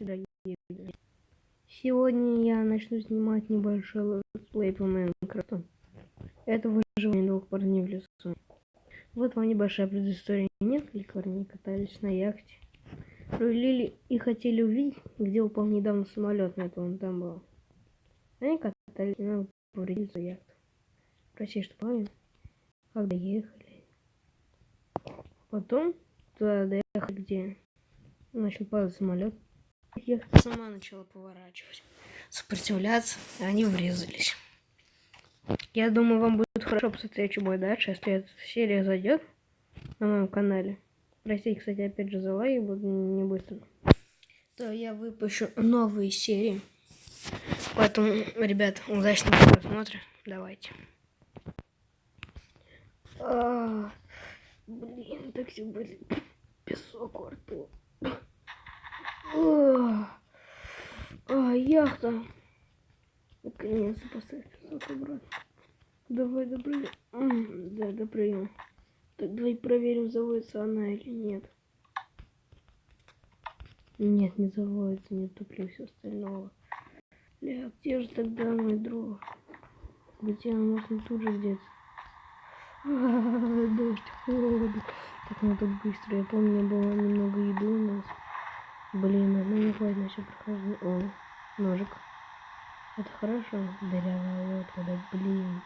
дорогие друзья. Сегодня я начну снимать небольшой летсплей по Майнкрафту. Это выживание двух парней в лесу. Вот вам небольшая предыстория. Несколько парней катались на яхте. Рулили и хотели увидеть, где упал недавно самолет, на этом он там был. Они катались, но повредили свою яхту. Прости, что помню, когда ехали. Потом туда доехали, где начал падать самолет. Яхта сама начала поворачивать, сопротивляться, и они врезались. Я думаю, вам будет хорошо посмотреть, что будет дальше, если эта серия зайдет на моем канале. Простите, кстати, опять же за лайк, буду не быстро. То я выпущу новые серии. Поэтому, ребят, удачного просмотра. Давайте. Блин, так все были. Песок во рту. Яхта. Наконец-то поставь песок обратно. Давай допрыгаем. Да, допрыгаем. Так, давай проверим, заводится она или нет. Нет, не заводится, не топлю все остального. Бля, где же тогда мой друг? Где он? Может, он тут же где-то? Дождь, холодно. Так надо быстро. Я помню, было немного еды у нас. Блин, ну не хватит на все прохожу. О, ножик. Это хорошо. Дырявая лодка, да блин.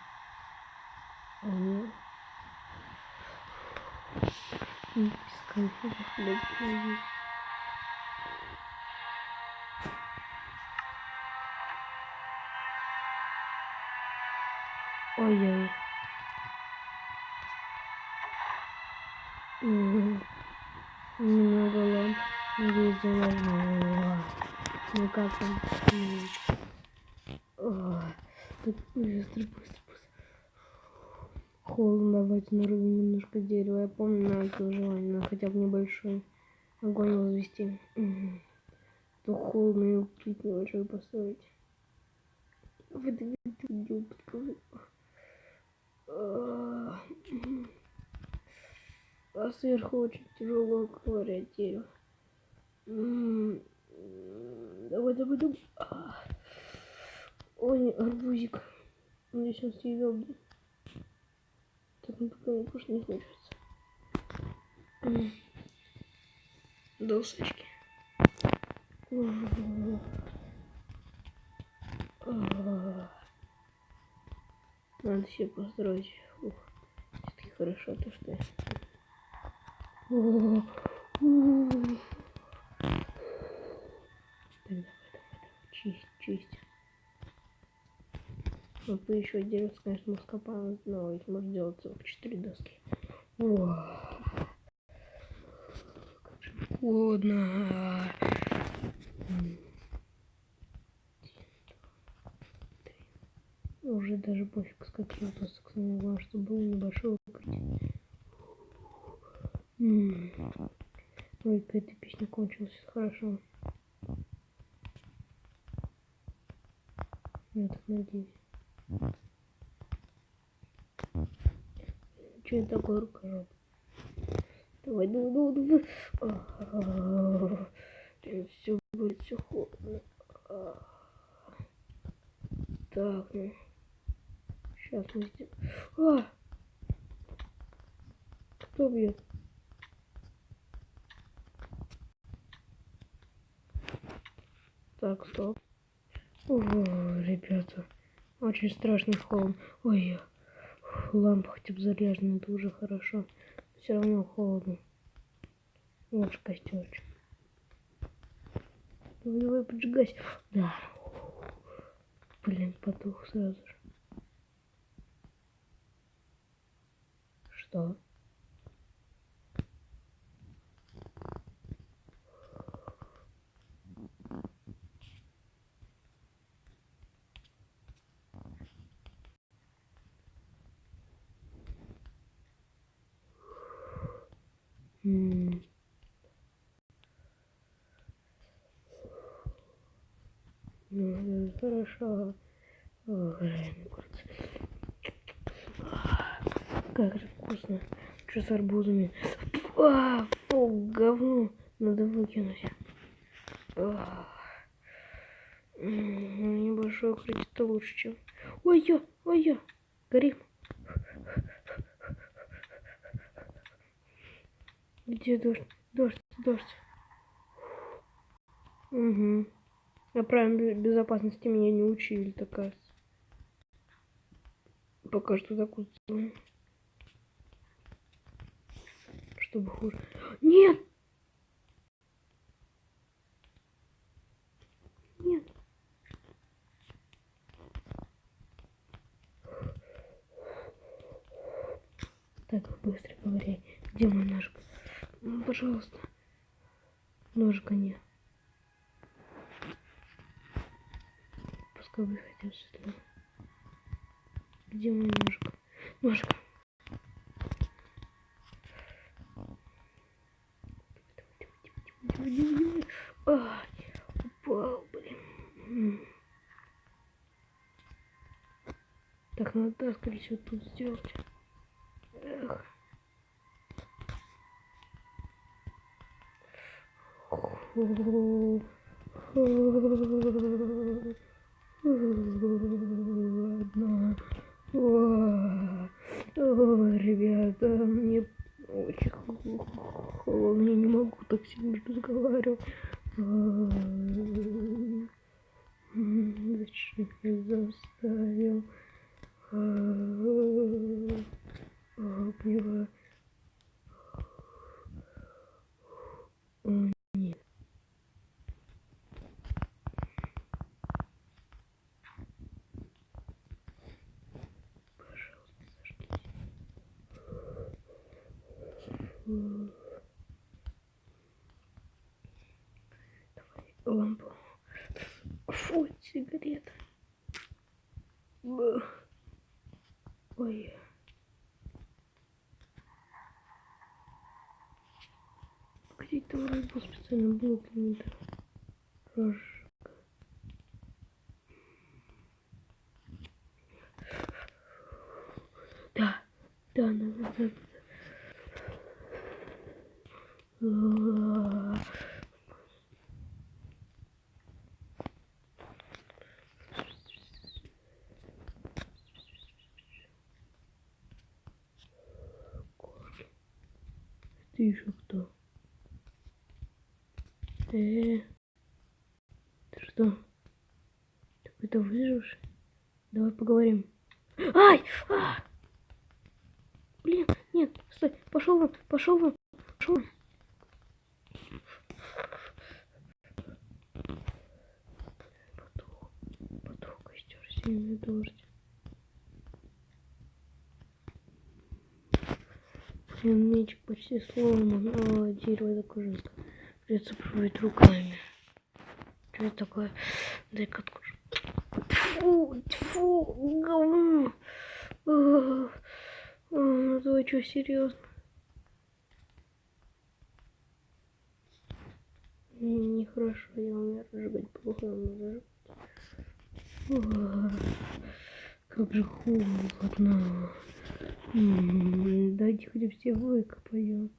А нет. Песка, блядь, ой-ой. Немного ламп. Надеюсь, завожу. Ну как там? Так быстро. Холодно, давайте нарубим немножко дерева. Я помню, надо выживание, надо хотя бы небольшой огонь возвести. То холодно и укрыть небольшой построить. В это видео подскажи. А сверху очень тяжело ковырять дерево. Давай. Ой, арбузик. Мне сейчас съедал. Так, ну пока мне кушать не хочется. Досочки. Надо все построить. Все-таки хорошо то, что я... Так, давай. Чисть. Вот бы еще делать, конечно, маскопан, но ведь может делать целых 4 доски. Как же холодно. Уже даже пофиг, с каким досок. Самое главное, чтобы был небольшой укрытие. Ой, какая-то песня кончилась. Хорошо. Я так надеюсь. Что это такое рукожоп? Давай. Все будет, все холодно. Так, ну. Сейчас мы сделаем. Кто бьет? Так, стоп. Ребята. Очень страшный холод. Ой, лампа хотя бы заряжена, это уже хорошо. Все равно холодно. Вот же костерчик. Давай, поджигайся. Да. Блин, потух сразу же. Что? Ну, хорошо. Как же вкусно. Что с арбузами? Фу, говно. Надо выкинуть. Небольшой укрытие это лучше, чем... Ой-ё, горим. Где дождь? Угу. А правилам безопасности меня не учили, такая. Пока что так вот сделаем. Чтобы хуже. Нет! Так, быстро говори. Где мой ножик? Пожалуйста. Ножика нет. Пускай вы хотят сюда. Где мой ножик? Ножик. Ай, упал, блин. Так, надо, скорее всего, тут сделать. Эх. Ладно. Ой, ребята, мне очень холодно, я не могу так сильно разговаривать. Зачем я заставил? Поняла. Нет. Пожалуйста, зажгите. Давай лампу. Фу, сигарета. Ой. Где-то вроде был специальный блок для этого. Да, надо. Ты еще кто? Ты что? Ты это выживешь? Давай поговорим. Ай! Блин, нет, стой, пошел вон. Потух костер, сильный дождь. Блин, мечик почти сломан. О, дерево такое жестко. Придется пробовать руками. Что это такое? Дай-ка откушу. Фу, говно. Ну давай, что, серьезно? Нехорошо, я умею разжигать плохо, я умею зажигать. Как же холодно. Дайте хотя бы все выкопаем.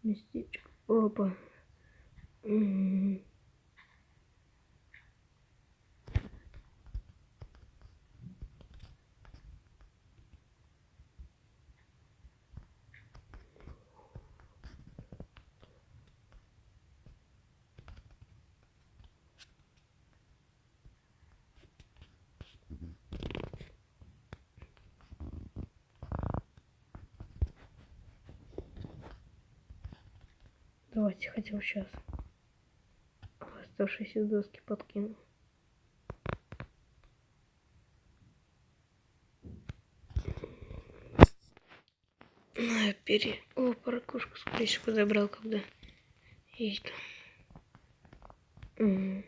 Местечко. Опа. Давайте хотя бы сейчас оставшиеся доски подкину. На, О, паракушку, скорее всего, подобрал, когда есть там.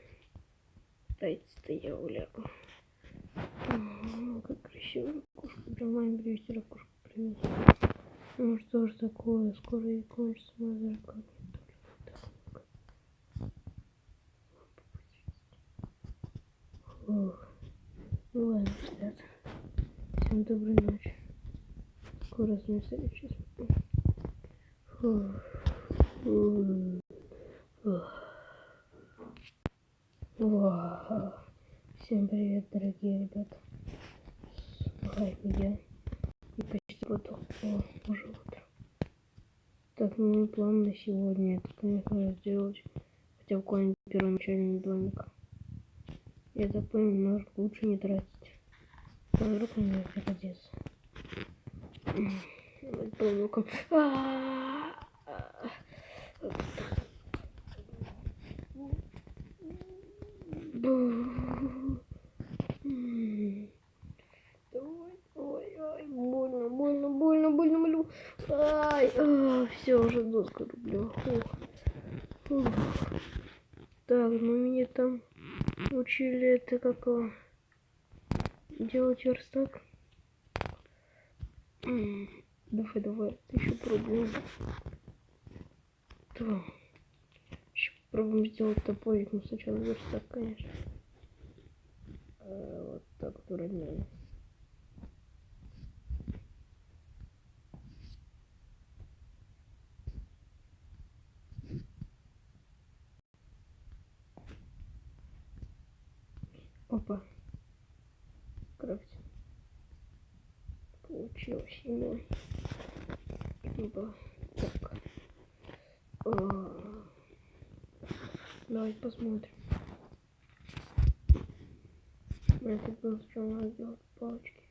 Дайте-то я улягу. Как красиво ракушку. Нормально привезти ракушку привезти. Ну что ж такое, скоро и кончится моя зеркальная. Ох. Ну ладно, ребят. Всем доброй ночи. Скоро с ним следующий. Ох. Вау. Всем привет, дорогие ребята. С вами я. И почти готов. О, уже утро. Так, мой план на сегодня это, конечно, сделать хотя бы какой-нибудь первоначальный домик. Я так понял, нож лучше не тратить. А вдруг он мне пригодится. Домиком. Давай, ой, больно, молю. Ай, все, уже доску рублю. Так, ну меня там учили это как делать верстак. Давай, еще пробуем. Да. Еще попробуем сделать топорик, но сначала верстак, конечно. Вот так вот уравняем. Опа. Крафтим. Получилось имя. Либо так. Давайте посмотрим. Я хотел сначала сделать палочки.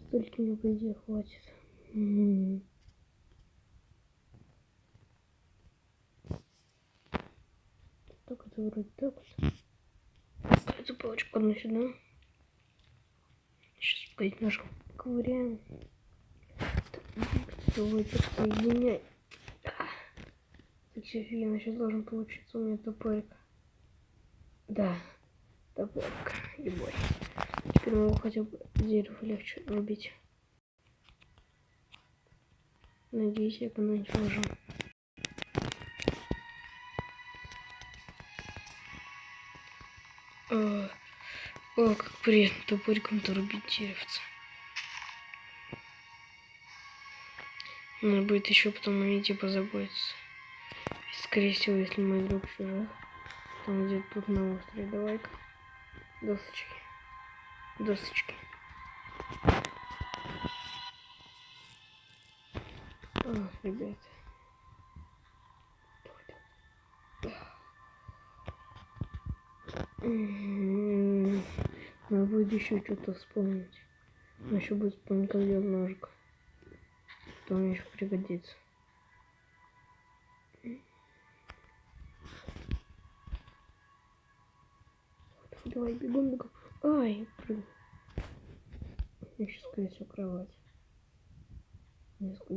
Столько мне, по идее, хватит. Так, это вроде так вот. Эту палочку одну сюда. Сейчас, погодите, немножко ковыряем. Давай подсоединяй. Так, все офигенно, сейчас должен получиться у меня топорик. Да, топорик, любой. Теперь могу хотя бы дерево легче рубить. Надеюсь, я когда-нибудь сложу. О, как приятно топориком-то рубить деревце. Надо будет еще потом на видео позаботиться. Скорее всего, если мой друг еще жив, там где тут на острове. Давай-ка. Досочки. Ребята. Надо будет еще что-то вспомнить. Но еще будет вспомнить, как делать ножик. То мне еще пригодится. Давай, бегом. Ай, прыгай. Я сейчас, скорее всего, кровать.